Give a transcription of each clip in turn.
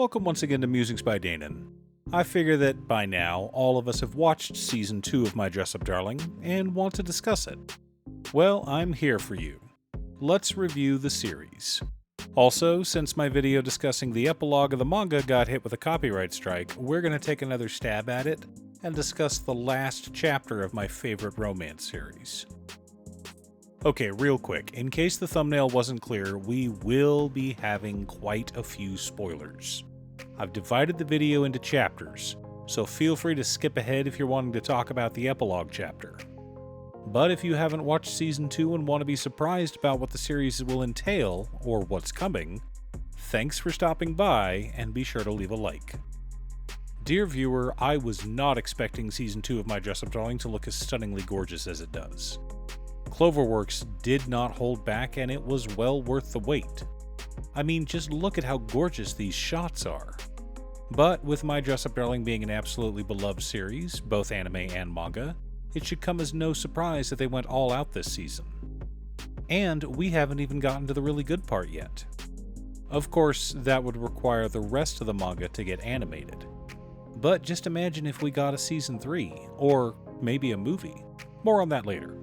Welcome once again to Musings by Danon. I figure that by now, all of us have watched Season 2 of My Dress-Up Darling and want to discuss it. Well, I'm here for you. Let's review the series. Also, since my video discussing the epilogue of the manga got hit with a copyright strike, we're going to take another stab at it and discuss the last chapter of my favorite romance series. Okay, real quick, in case the thumbnail wasn't clear, we will be having quite a few spoilers. I've divided the video into chapters, so feel free to skip ahead if you're wanting to talk about the epilogue chapter. But if you haven't watched Season 2 and want to be surprised about what the series will entail, or what's coming, thanks for stopping by, and be sure to leave a like. Dear viewer, I was not expecting Season 2 of My Dress-Up Darling to look as stunningly gorgeous as it does. Cloverworks did not hold back, and it was well worth the wait. I mean, just look at how gorgeous these shots are. But with My Dress-Up Darling being an absolutely beloved series, both anime and manga, it should come as no surprise that they went all out this season. And we haven't even gotten to the really good part yet. Of course, that would require the rest of the manga to get animated. But just imagine if we got a Season 3, or maybe a movie. More on that later.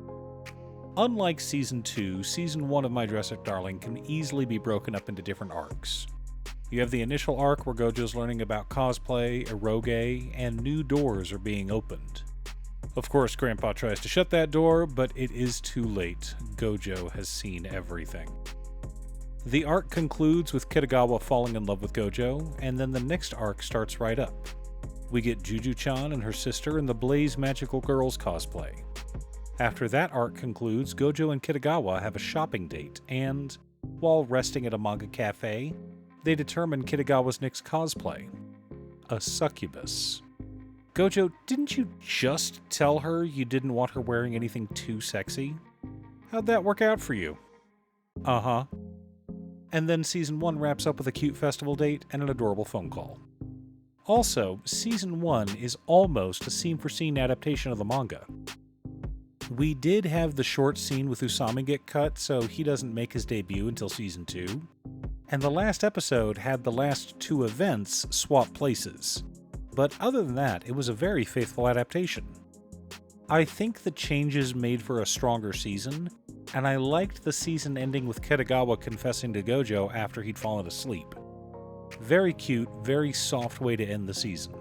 Unlike Season 2, Season 1 of My Dress-Up Darling can easily be broken up into different arcs. You have the initial arc where Gojo's learning about cosplay, eroge, and new doors are being opened. Of course, Grandpa tries to shut that door, but it is too late. Gojo has seen everything. The arc concludes with Kitagawa falling in love with Gojo, and then the next arc starts right up. We get Juju-chan and her sister in the Blaze Magical Girls cosplay. After that arc concludes, Gojo and Kitagawa have a shopping date, and, while resting at a manga cafe, they determine Kitagawa's next cosplay. A succubus. Gojo, didn't you just tell her you didn't want her wearing anything too sexy? How'd that work out for you? Uh-huh. And then Season 1 wraps up with a cute festival date and an adorable phone call. Also, Season 1 is almost a scene-for-scene adaptation of the manga. We did have the short scene with Usami get cut, so he doesn't make his debut until Season 2. And the last episode had the last two events swap places. But other than that, it was a very faithful adaptation. I think the changes made for a stronger season, and I liked the season ending with Kitagawa confessing to Gojo after he'd fallen asleep. Very cute, very soft way to end the season.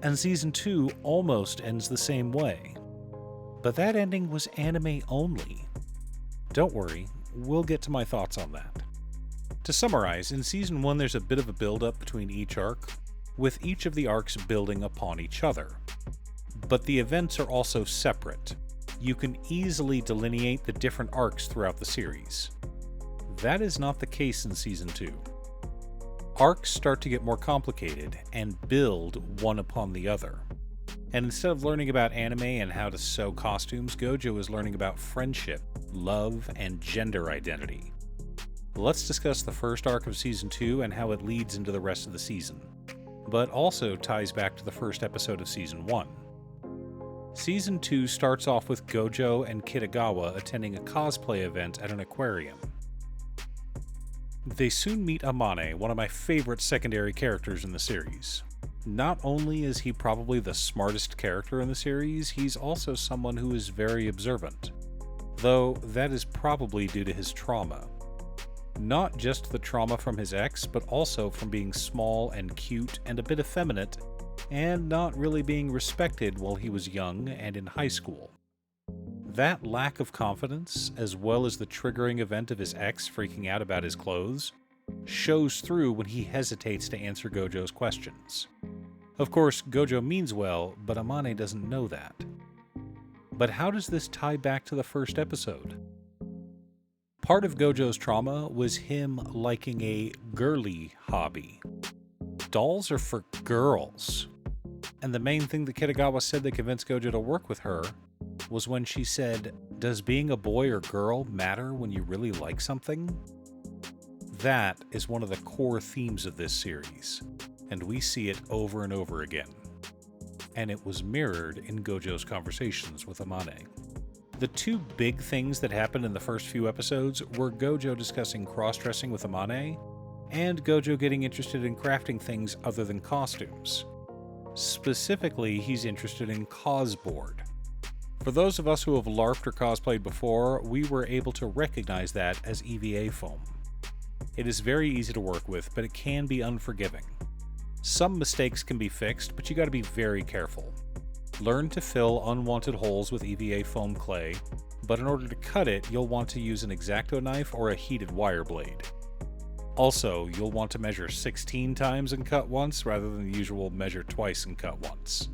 And Season 2 almost ends the same way. But that ending was anime only. Don't worry, we'll get to my thoughts on that. To summarize, in Season 1 there's a bit of a build-up between each arc, with each of the arcs building upon each other. But the events are also separate. You can easily delineate the different arcs throughout the series. That is not the case in Season 2. Arcs start to get more complicated and build one upon the other. And instead of learning about anime and how to sew costumes, Gojo is learning about friendship, love, and gender identity. Let's discuss the first arc of Season 2 and how it leads into the rest of the season, but also ties back to the first episode of Season 1. Season 2 starts off with Gojo and Kitagawa attending a cosplay event at an aquarium. They soon meet Amane, one of my favorite secondary characters in the series. Not only is he probably the smartest character in the series, he's also someone who is very observant. Though that is probably due to his trauma. Not just the trauma from his ex, but also from being small and cute and a bit effeminate, and not really being respected while he was young and in high school. That lack of confidence, as well as the triggering event of his ex freaking out about his clothes, shows through when he hesitates to answer Gojo's questions. Of course, Gojo means well, but Amane doesn't know that. But how does this tie back to the first episode? Part of Gojo's trauma was him liking a girly hobby. Dolls are for girls. And the main thing that Kitagawa said that convinced Gojo to work with her was when she said, "Does being a boy or girl matter when you really like something?" That is one of the core themes of this series, and we see it over and over again. And it was mirrored in Gojo's conversations with Amane. The two big things that happened in the first few episodes were Gojo discussing cross-dressing with Amane, and Gojo getting interested in crafting things other than costumes. Specifically, he's interested in cosboard. For those of us who have LARPed or cosplayed before, we were able to recognize that as EVA foam. It is very easy to work with, but it can be unforgiving. Some mistakes can be fixed, but you gotta be very careful. Learn to fill unwanted holes with EVA foam clay, but in order to cut it, you'll want to use an X-Acto knife or a heated wire blade. Also, you'll want to measure 16 times and cut once, rather than the usual measure twice and cut once.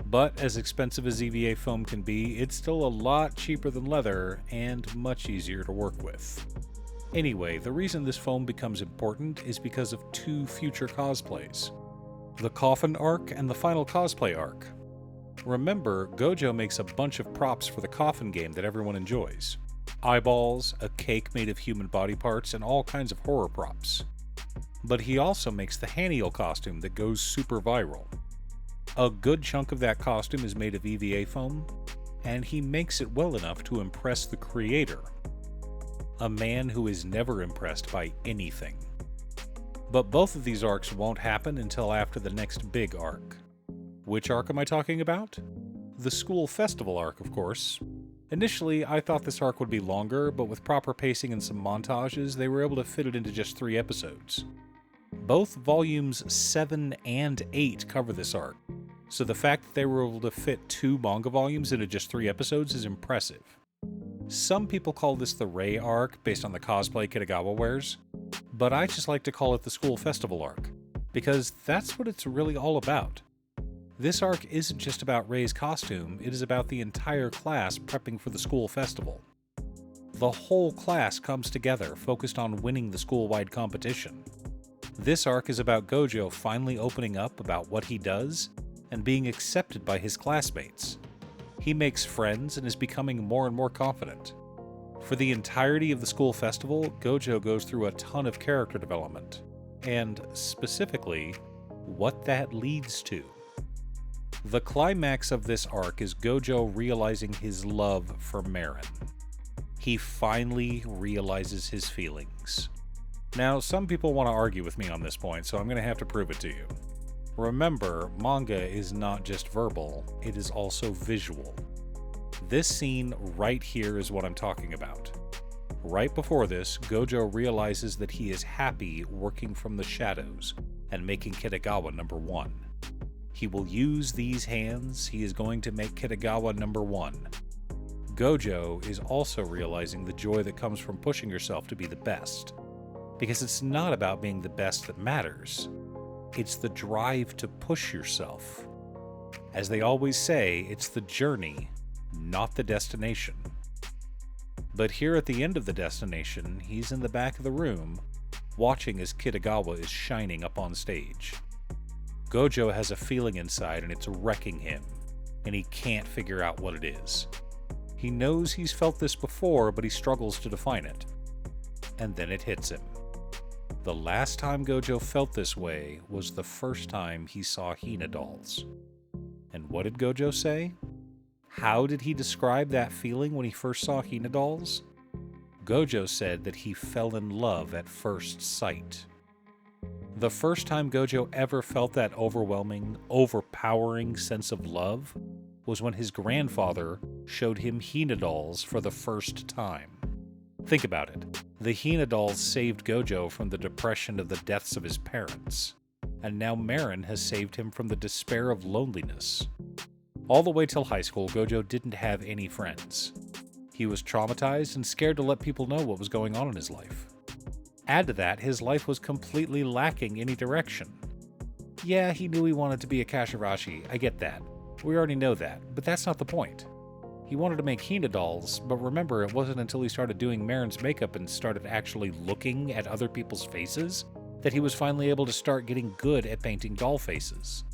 But as expensive as EVA foam can be, it's still a lot cheaper than leather and much easier to work with. Anyway, the reason this foam becomes important is because of two future cosplays: the Coffin arc and the final cosplay arc. Remember, Gojo makes a bunch of props for the Coffin game that everyone enjoys. Eyeballs, a cake made of human body parts, and all kinds of horror props. But he also makes the Haniel costume that goes super viral. A good chunk of that costume is made of EVA foam, and he makes it well enough to impress the creator, a man who is never impressed by anything. But both of these arcs won't happen until after the next big arc. Which arc am I talking about? The school festival arc, of course. Initially, I thought this arc would be longer, but with proper pacing and some montages, they were able to fit it into just 3 episodes. Both volumes 7 and 8 cover this arc, so the fact that they were able to fit 2 manga volumes into just 3 episodes is impressive. Some people call this the Rei arc, based on the cosplay Kitagawa wears, but I just like to call it the school festival arc, because that's what it's really all about. This arc isn't just about Rei's costume, it is about the entire class prepping for the school festival. The whole class comes together, focused on winning the school-wide competition. This arc is about Gojo finally opening up about what he does and being accepted by his classmates. He makes friends and is becoming more and more confident. For the entirety of the school festival, Gojo goes through a ton of character development, and specifically, what that leads to. The climax of this arc is Gojo realizing his love for Marin. He finally realizes his feelings. Now, some people want to argue with me on this point, so I'm going to have to prove it to you. Remember, manga is not just verbal, it is also visual. This scene right here is what I'm talking about. Right before this, Gojo realizes that he is happy working from the shadows and making Kitagawa number 1. He will use these hands, he is going to make Kitagawa number 1. Gojo is also realizing the joy that comes from pushing yourself to be the best. Because it's not about being the best that matters. It's the drive to push yourself. As they always say, it's the journey, not the destination. But here at the end of the destination, he's in the back of the room, watching as Kitagawa is shining up on stage. Gojo has a feeling inside and it's wrecking him, and he can't figure out what it is. He knows he's felt this before, but he struggles to define it. And then it hits him. The last time Gojo felt this way was the first time he saw Hina dolls. And what did Gojo say? How did he describe that feeling when he first saw Hina dolls? Gojo said that he fell in love at first sight. The first time Gojo ever felt that overwhelming, overpowering sense of love was when his grandfather showed him Hina dolls for the first time. Think about it. The Hina dolls saved Gojo from the depression of the deaths of his parents, and now Marin has saved him from the despair of loneliness. All the way till high school, Gojo didn't have any friends. He was traumatized and scared to let people know what was going on in his life. Add to that, his life was completely lacking any direction. Yeah, he knew he wanted to be a Kashirashi, I get that. We already know that, but that's not the point. He wanted to make Hina dolls, but remember, it wasn't until he started doing Marin's makeup and started actually looking at other people's faces that he was finally able to start getting good at painting doll faces.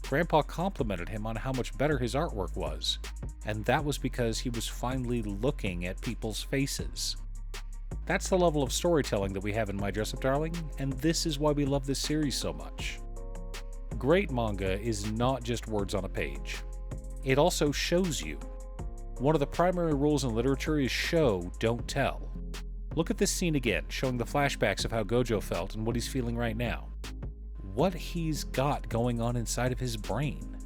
Grandpa complimented him on how much better his artwork was, and that was because he was finally looking at people's faces. That's the level of storytelling that we have in My Dress Up Darling, and this is why we love this series so much. Great manga is not just words on a page. It also shows you. One of the primary rules in literature is show, don't tell. Look at this scene again, showing the flashbacks of how Gojo felt and what he's feeling right now. What he's got going on inside of his brain.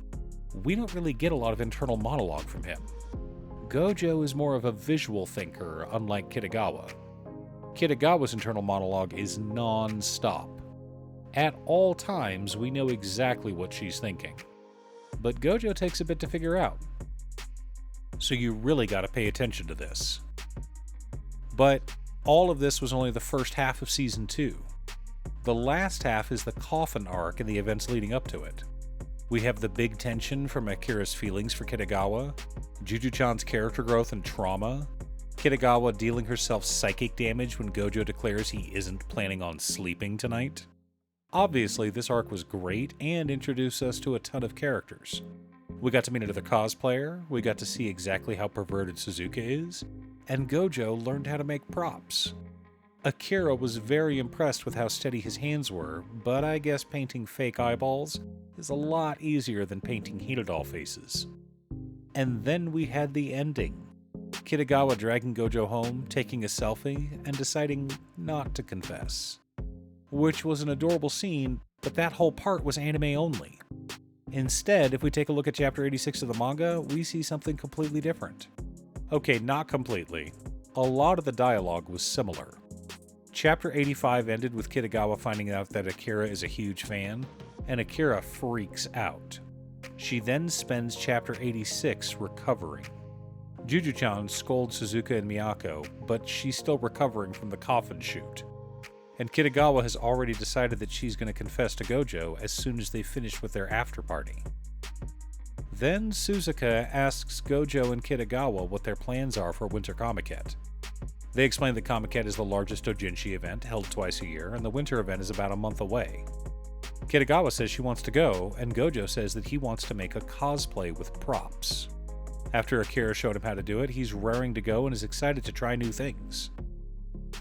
We don't really get a lot of internal monologue from him. Gojo is more of a visual thinker, unlike Kitagawa. Kitagawa's internal monologue is non-stop. At all times, we know exactly what she's thinking. But Gojo takes a bit to figure out. So you really gotta pay attention to this. But all of this was only the first half of Season 2. The last half is the coffin arc and the events leading up to it. We have the big tension from Akira's feelings for Kitagawa, Juju-chan's character growth and trauma, Kitagawa dealing herself psychic damage when Gojo declares he isn't planning on sleeping tonight. Obviously, this arc was great and introduced us to a ton of characters. We got to meet another cosplayer, we got to see exactly how perverted Suzuka is, and Gojo learned how to make props. Akira was very impressed with how steady his hands were, but I guess painting fake eyeballs is a lot easier than painting Hinadoll faces. And then we had the ending. Kitagawa dragging Gojo home, taking a selfie, and deciding not to confess. Which was an adorable scene, but that whole part was anime only. Instead, if we take a look at Chapter 86 of the manga, we see something completely different. Okay, not completely. A lot of the dialogue was similar. Chapter 85 ended with Kitagawa finding out that Akira is a huge fan, and Akira freaks out. She then spends Chapter 86 recovering. Juju-chan scolds Suzuka and Miyako, but she's still recovering from the coffin shoot. And Kitagawa has already decided that she's going to confess to Gojo as soon as they finish with their after-party. Then Suzuka asks Gojo and Kitagawa what their plans are for Winter Comiket. They explain that Comiket is the largest doujinshi event, held twice a year, and the winter event is about a month away. Kitagawa says she wants to go, and Gojo says that he wants to make a cosplay with props. After Akira showed him how to do it, he's raring to go and is excited to try new things.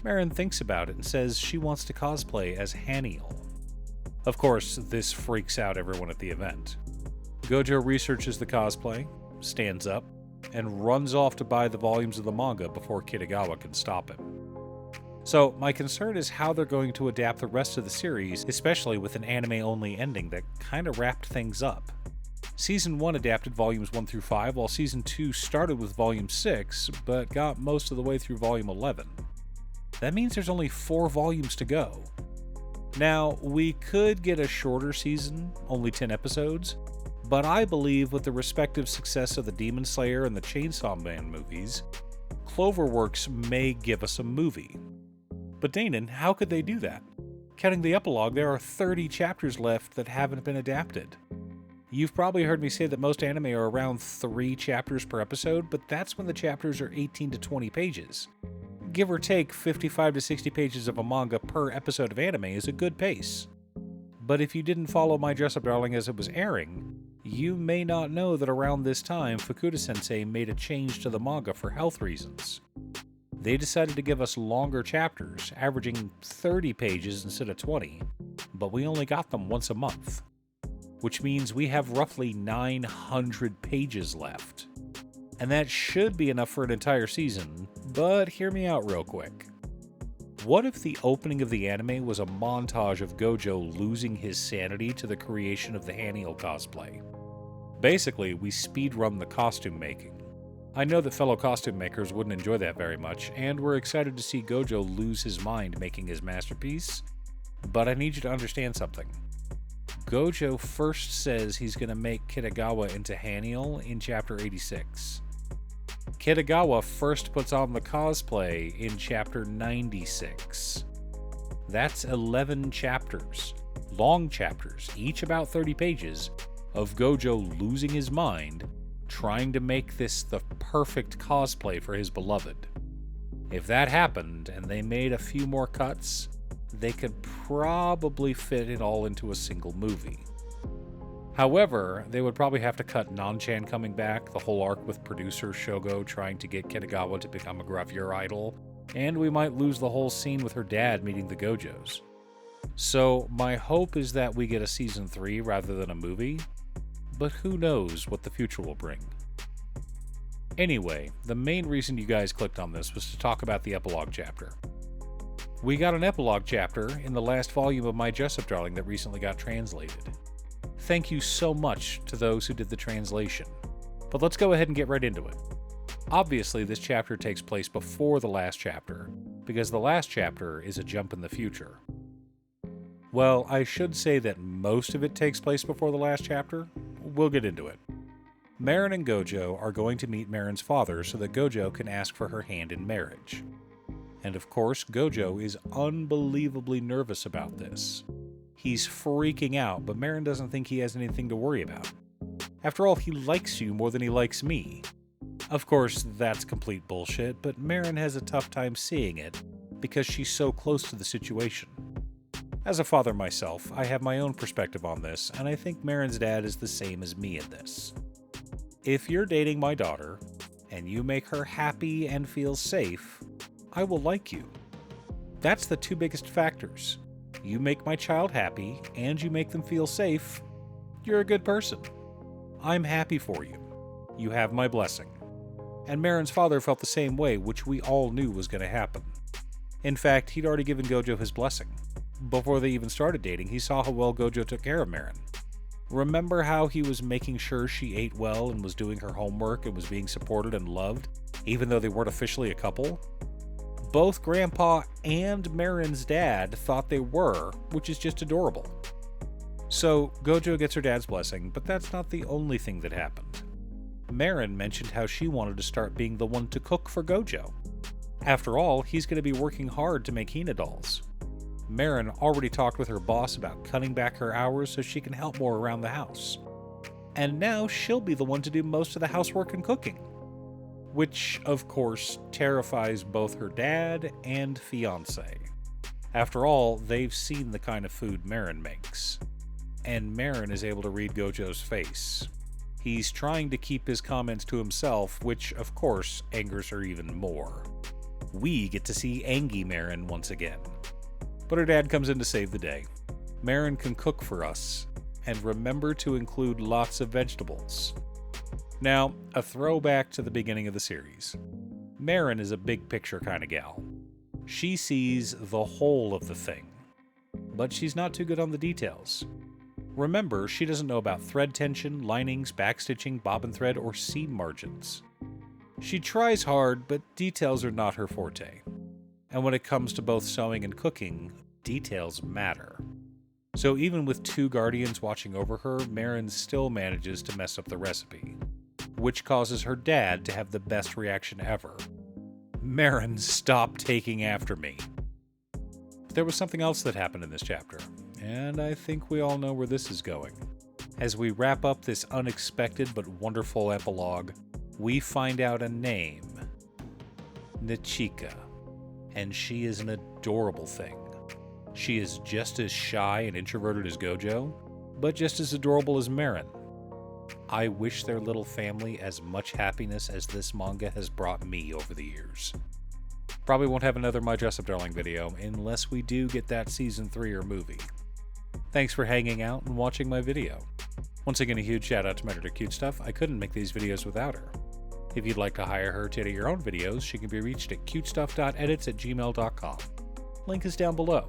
Marin thinks about it and says she wants to cosplay as Haniel. Of course, this freaks out everyone at the event. Gojo researches the cosplay, stands up, and runs off to buy the volumes of the manga before Kitagawa can stop him. So, my concern is how they're going to adapt the rest of the series, especially with an anime-only ending that kinda wrapped things up. Season 1 adapted volumes 1 through 5, while Season 2 started with volume 6, but got most of the way through volume 11. That means there's only 4 volumes to go. Now, we could get a shorter season, only 10 episodes, but I believe with the respective success of the Demon Slayer and the Chainsaw Man movies, Cloverworks may give us a movie. But Danon, how could they do that? Counting the epilogue, there are 30 chapters left that haven't been adapted. You've probably heard me say that most anime are around 3 chapters per episode, but that's when the chapters are 18 to 20 pages. Give or take 55 to 60 pages of a manga per episode of anime is a good pace. But if you didn't follow My Dress Up Darling as it was airing, you may not know that around this time Fukuda-sensei made a change to the manga for health reasons. They decided to give us longer chapters, averaging 30 pages instead of 20, but we only got them once a month. Which means we have roughly 900 pages left. And that should be enough for an entire season, but hear me out real quick. What if the opening of the anime was a montage of Gojo losing his sanity to the creation of the Haniel cosplay? Basically, we speedrun the costume making. I know that fellow costume makers wouldn't enjoy that very much, and we're excited to see Gojo lose his mind making his masterpiece, but I need you to understand something. Gojo first says he's going to make Kitagawa into Haniel in Chapter 86. Kitagawa first puts on the cosplay in Chapter 96. That's 11 chapters, long chapters, each about 30 pages, of Gojo losing his mind, trying to make this the perfect cosplay for his beloved. If that happened, and they made a few more cuts, they could probably fit it all into a single movie. However, they would probably have to cut Nanchan coming back, the whole arc with producer Shogo trying to get Kitagawa to become a gravure idol, and we might lose the whole scene with her dad meeting the Gojos. So my hope is that we get a season 3 rather than a movie, but who knows what the future will bring. Anyway, the main reason you guys clicked on this was to talk about the epilogue chapter. We got an epilogue chapter in the last volume of My Dress Up Darling that recently got translated. Thank you so much to those who did the translation. But let's go ahead and get right into it. Obviously, this chapter takes place before the last chapter, because the last chapter is a jump in the future. Well, I should say that most of it takes place before the last chapter. We'll get into it. Marin and Gojo are going to meet Marin's father so that Gojo can ask for her hand in marriage. And of course, Gojo is unbelievably nervous about this. He's freaking out, but Marin doesn't think he has anything to worry about. After all, he likes you more than he likes me. Of course, that's complete bullshit, but Marin has a tough time seeing it because she's so close to the situation. As a father myself, I have my own perspective on this, and I think Marin's dad is the same as me in this. If you're dating my daughter, and you make her happy and feel safe, I will like you. That's the two biggest factors. You make my child happy, and you make them feel safe, you're a good person. I'm happy for you. You have my blessing. And Marin's father felt the same way, which we all knew was going to happen. In fact, he'd already given Gojo his blessing. Before they even started dating, he saw how well Gojo took care of Marin. Remember how he was making sure she ate well and was doing her homework and was being supported and loved, even though they weren't officially a couple? Both Grandpa and Marin's dad thought they were, which is just adorable. So, Gojo gets her dad's blessing, but that's not the only thing that happened. Marin mentioned how she wanted to start being the one to cook for Gojo. After all, he's going to be working hard to make Hina dolls. Marin already talked with her boss about cutting back her hours so she can help more around the house. And now she'll be the one to do most of the housework and cooking. Which, of course, terrifies both her dad and fiancé. After all, they've seen the kind of food Marin makes. And Marin is able to read Gojo's face. He's trying to keep his comments to himself, which, of course, angers her even more. We get to see Angie Marin once again. But her dad comes in to save the day. Marin can cook for us, and remember to include lots of vegetables. Now, a throwback to the beginning of the series. Marin is a big picture kind of gal. She sees the whole of the thing, but she's not too good on the details. Remember, she doesn't know about thread tension, linings, backstitching, bobbin thread, or seam margins. She tries hard, but details are not her forte. And when it comes to both sewing and cooking, details matter. So even with two guardians watching over her, Marin still manages to mess up the recipe, which causes her dad to have the best reaction ever. Marin, stop taking after me. But there was something else that happened in this chapter, and I think we all know where this is going. As we wrap up this unexpected but wonderful epilogue, we find out a name. Nichika. And she is an adorable thing. She is just as shy and introverted as Gojo, but just as adorable as Marin. I wish their little family as much happiness as this manga has brought me over the years. Probably won't have another My Dress Up Darling video unless we do get that Season 3 or movie. Thanks for hanging out and watching my video. Once again, a huge shout out to my editor Cute Stuff. I couldn't make these videos without her. If you'd like to hire her to edit your own videos, she can be reached at cutestuff.edits@gmail.com. Link is down below.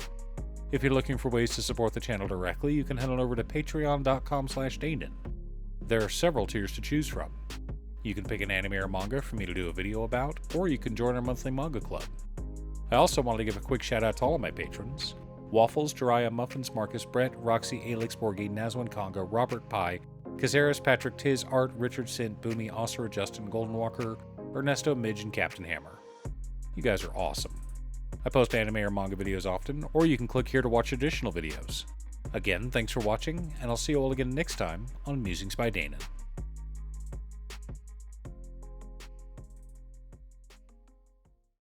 If you're looking for ways to support the channel directly, you can head on over to patreon.com/Danon. There are several tiers to choose from. You can pick an anime or manga for me to do a video about, or you can join our monthly manga club. I also wanted to give a quick shout out to all of my patrons: Waffles, Jiraiya, Muffins, Marcus, Brett, Roxy, Alix, Borgi, Nazwin, Conga, Robert Pye, Kazaris, Patrick, Tiz, Art, Richard, Sint, Boomy, Osser, Justin, Golden Walker, Ernesto, Midge, and Captain Hammer. You guys are awesome. I post anime or manga videos often, or you can click here to watch additional videos. Again, thanks for watching, and I'll see you all again next time on Musings by Danon.